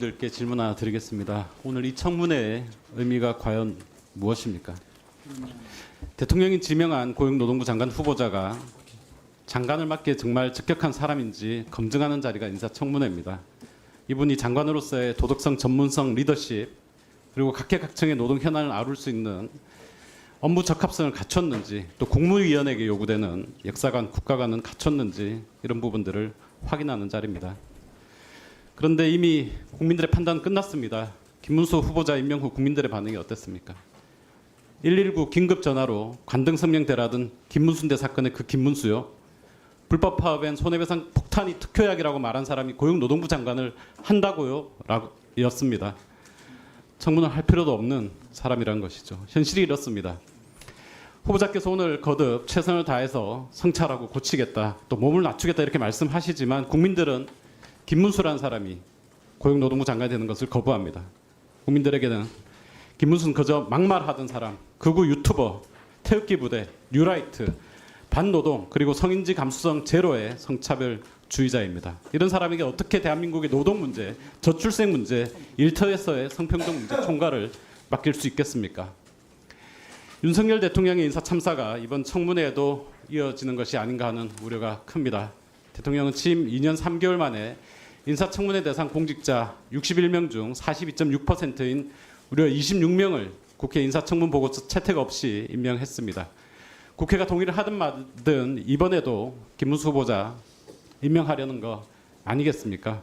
들께 질문 하나 드리겠습니다. 오늘 이 청문회의 의미가 과연 무엇입니까? 대통령이 지명한 고용노동부 장관 후보자가 장관을 맡기에 정말 적격한 사람인지 검증하는 자리가 인사청문회입니다. 이분이 장관으로서의 도덕성, 전문성, 리더십 그리고 각계각층의 노동 현안을 아울 수 있는 업무 적합성을 갖췄는지, 또 국무위원에게 요구되는 역사관, 국가관은 갖췄는지, 이런 부분들을 확인하는 자리입니다. 그런데 이미 국민들의 판단은 끝났습니다. 김문수 후보자 임명 후 국민들의 반응이 어땠습니까? 119 긴급 전화로 관등 성명 대라던 김문순대 사건의 그 김문수요, 불법 파업엔 손해배상 폭탄이 특효약이라고 말한 사람이 고용노동부 장관을 한다고요? 였습니다. 청문을 할 필요도 없는 사람이란 것이죠. 현실이 이렇습니다. 후보자께서 오늘 거듭 최선을 다해서 성찰하고 고치겠다, 또 몸을 낮추겠다 이렇게 말씀하시지만 국민들은 김문수라는 사람이 고용노동부 장관이 되는 것을 거부합니다. 국민들에게는 김문수는 그저 막말하던 사람, 극우 유튜버, 태극기 부대, 뉴라이트, 반노동, 그리고 성인지 감수성 제로의 성차별주의자입니다. 이런 사람에게 어떻게 대한민국의 노동 문제, 저출생 문제, 일터에서의 성평등 문제 총괄을 맡길 수 있겠습니까? 윤석열 대통령의 인사 참사가 이번 청문회에도 이어지는 것이 아닌가 하는 우려가 큽니다. 대통령은 취임 2년 3개월 만에 인사청문회 대상 공직자 61명 중 42.6%인 무려 26명을 국회 인사청문 보고서 채택 없이 임명했습니다. 국회가 동의를 하든 말든 이번에도 김문수 후보자 임명하려는 거 아니겠습니까?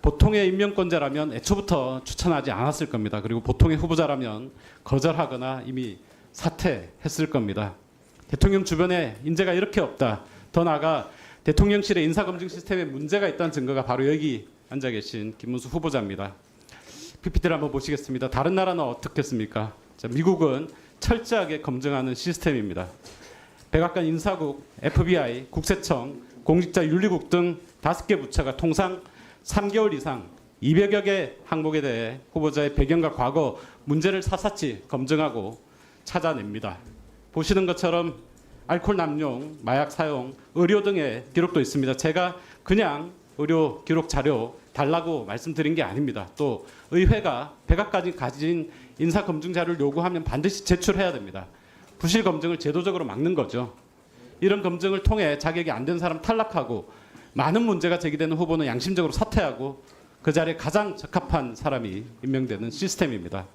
보통의 임명권자라면 애초부터 추천하지 않았을 겁니다. 그리고 보통의 후보자라면 거절하거나 이미 사퇴했을 겁니다. 대통령 주변에 인재가 이렇게 없다, 더 나아가 대통령실의 인사검증 시스템에 문제가 있다는 증거가 바로 여기 앉아 계신 김문수 후보자입니다. PPT를 한번 보시겠습니다. 다른 나라는 어떻겠습니까? 자, 미국은 철저하게 검증하는 시스템입니다. 백악관 인사국, FBI, 국세청, 공직자윤리국 등 5개 부처가 통상 3개월 이상 200여 개 항목에 대해 후보자의 배경과 과거 문제를 샅샅이 검증하고 찾아냅니다. 보시는 것처럼 알코올 남용, 마약 사용, 의료 등의 기록도 있습니다. 제가 그냥 의료 기록 자료 달라고 말씀드린 게 아닙니다. 또 의회가 백악관이 가진 인사검증 자료를 요구하면 반드시 제출해야 됩니다. 부실 검증을 제도적으로 막는 거죠. 이런 검증을 통해 자격이 안 된 사람 탈락하고 많은 문제가 제기되는 후보는 양심적으로 사퇴하고 그 자리에 가장 적합한 사람이 임명되는 시스템입니다.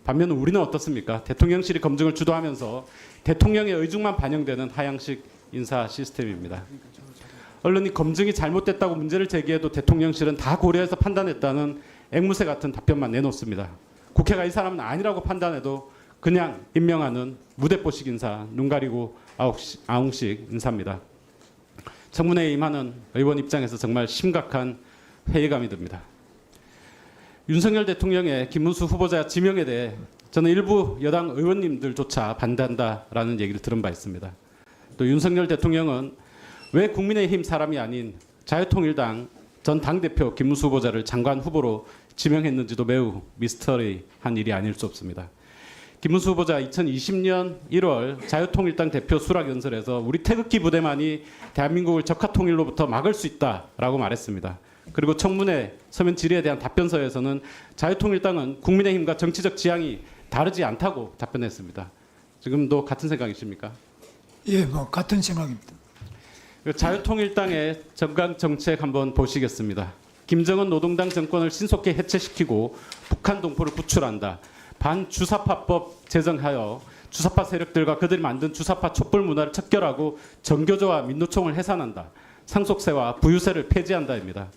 반면 우리는 어떻습니까? 대통령실이 검증을 주도하면서 대통령의 의중만 반영되는 하향식 인사 시스템입니다. 언론이 검증이 잘못됐다고 문제를 제기해도 대통령실은 다 고려해서 판단했다는 앵무새 같은 답변만 내놓습니다. 국회가 이 사람은 아니라고 판단해도 그냥 임명하는 무대뽀식 인사, 눈 가리고 아웅식 인사입니다. 청문회에 임하는 의원 입장에서 정말 심각한 회의감이 듭니다. 윤석열 대통령의 김문수 후보자 지명에 대해 저는 일부 여당 의원님들조차 반대한다라는 얘기를 들은 바 있습니다. 또 윤석열 대통령은 왜 국민의힘 사람이 아닌 자유통일당 전 당대표 김문수 후보자를 장관 후보로 지명했는지도 매우 미스터리한 일이 아닐 수 없습니다. 김문수 후보자 2020년 1월 자유통일당 대표 수락연설에서 우리 태극기 부대만이 대한민국을 적화통일로부터 막을 수 있다라고 말했습니다. 그리고 청문회 서면 질의에 대한 답변서에서는 자유통일당은 국민의힘과 정치적 지향이 다르지 않다고 답변했습니다. 지금도 같은 생각이십니까? 예, 뭐 같은 생각입니다. 자유통일당의 정강 정책 한번 보시겠습니다. 김정은 노동당 정권을 신속히 해체시키고 북한 동포를 구출한다. 반주사파법 제정하여 주사파 세력들과 그들이 만든 주사파 촛불 문화를 척결하고 정교조와 민노총을 해산한다. 상속세와 부유세를 폐지한다입니다.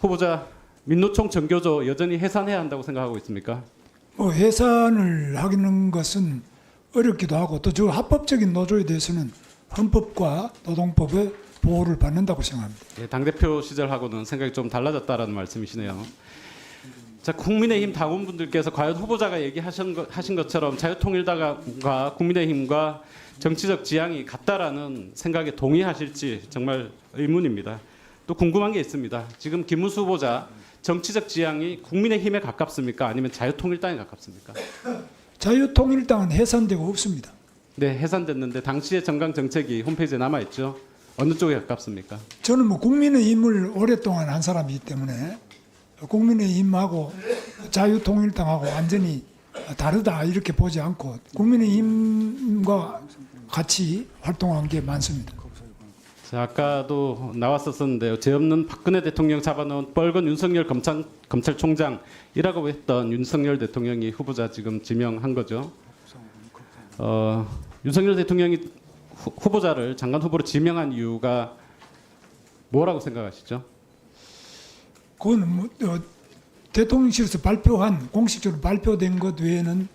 후보자, 민노총 정교조 여전히 해산해야 한다고 생각하고 있습니까? 뭐 해산을 하는 것은 어렵기도 하고 또 저 합법적인 노조에 대해서는 헌법과 노동법의 보호를 받는다고 생각합니다. 예, 당대표 시절하고는 생각이 좀 달라졌다라는 말씀이시네요. 자, 국민의힘 당원분들께서 과연 후보자가 얘기하신 것처럼 자유통일당과 국민의힘과 정치적 지향이 같다라는 생각에 동의하실지 정말 의문입니다. 또 궁금한 게 있습니다. 지금 김문수 후보자 정치적 지향이 국민의힘에 가깝습니까? 아니면 자유통일당에 가깝습니까? 자유통일당은 해산되고 없습니다. 네, 해산됐는데 당시의 정강 정책이 홈페이지에 남아있죠. 어느 쪽에 가깝습니까? 저는 뭐 국민의힘을 오랫동안 한 사람이기 때문에 국민의힘하고 자유통일당하고 완전히 다르다 이렇게 보지 않고 국민의힘과 같이 활동한 게 많습니다. 자, 아까도 나왔었는데요. 죄 없는 박근혜 대통령 잡아놓은 뻘건 윤석열 검찰총장이라고 했던 윤석열 대통령이 후보자 지금 지명한 거죠. 윤석열 대통령이 후보자를 장관 후보로 지명한 이유가 뭐라고 생각하시죠? 그건 대통령실에서 발표한 공식적으로 발표된 것 외에는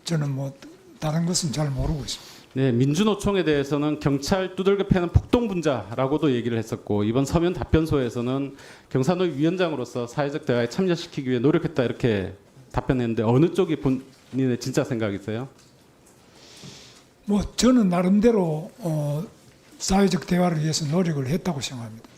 저는 다른 것은 잘 모르고 있습니다. 네, 민주노총에 대해서는 경찰 두들겨 패는 폭동분자라고도 얘기를 했었고 이번 서면 답변서에서는 경사노위 위원장으로서 사회적 대화에 참여시키기 위해 노력했다 이렇게 답변했는데 어느 쪽이 본인의 진짜 생각이세요? 저는 나름대로 사회적 대화를 위해서 노력을 했다고 생각합니다.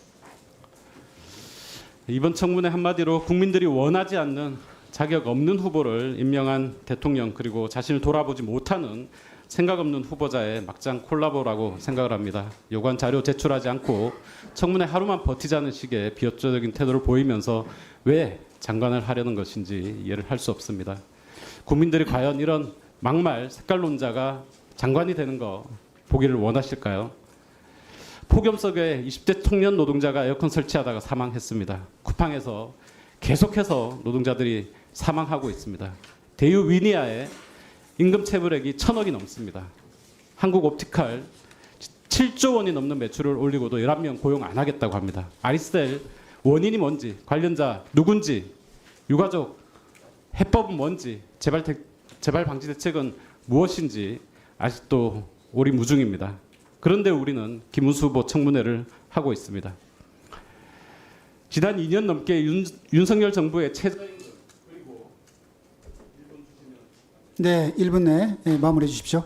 이번 청문회 한마디로 국민들이 원하지 않는 자격 없는 후보를 임명한 대통령 그리고 자신을 돌아보지 못하는 생각 없는 후보자의 막장 콜라보라고 생각을 합니다. 요구한 자료 제출하지 않고 청문회 하루만 버티자는 식의 비협조적인 태도를 보이면서 왜 장관을 하려는 것인지 이해를 할 수 없습니다. 국민들이 과연 이런 막말 색깔론자가 장관이 되는 거 보기를 원하실까요? 폭염 속에 20대 청년 노동자가 에어컨 설치하다가 사망했습니다. 쿠팡에서 계속해서 노동자들이 사망하고 있습니다. 대유 위니아의 임금 체불액이 1,000억이 넘습니다. 한국 옵티칼 7조 원이 넘는 매출을 올리고도 11명 고용 안 하겠다고 합니다. 아리셀 원인이 뭔지, 관련자 누군지, 유가족 해법은 뭔지, 재발 방지 대책은 무엇인지 아직도 오리무중입니다. 그런데 우리는 김문수 후보 청문회를 하고 있습니다. 지난 2년 넘게 윤석열 정부의 최저임금 그리고 네, 1분 내에 마무리해 주십시오.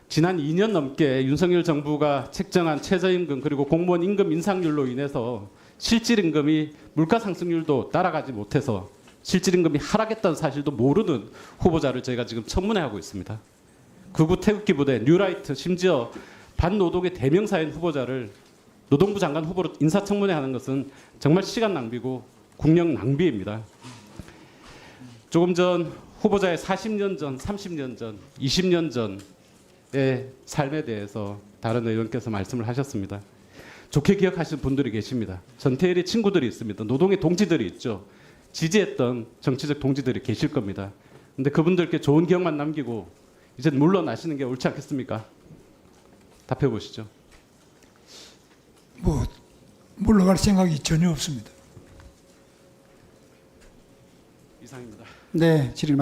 지난 2년 넘게 윤석열 정부가 책정한 최저임금 그리고 공무원 임금 인상률로 인해서 실질임금이 물가 상승률도 따라가지 못해서 실질임금이 하락했다는 사실도 모르는 후보자를 저희가 지금 청문회하고 있습니다. 극우 태극기 부대 뉴라이트 심지어 반노동의 대명사인 후보자를 노동부 장관 후보로 인사청문회하는 것은 정말 시간 낭비고 국력 낭비입니다. 조금 전 후보자의 40년 전, 30년 전, 20년 전의 삶에 대해서 다른 의원께서 말씀을 하셨습니다. 좋게 기억하시는 분들이 계십니다. 전태일의 친구들이 있습니다. 노동의 동지들이 있죠. 지지했던 정치적 동지들이 계실 겁니다. 근데 그분들께 좋은 기억만 남기고 이제 물러나시는 게 옳지 않겠습니까? 답해 보시죠. 물러갈 생각이 전혀 없습니다. 이상입니다. 네, 질의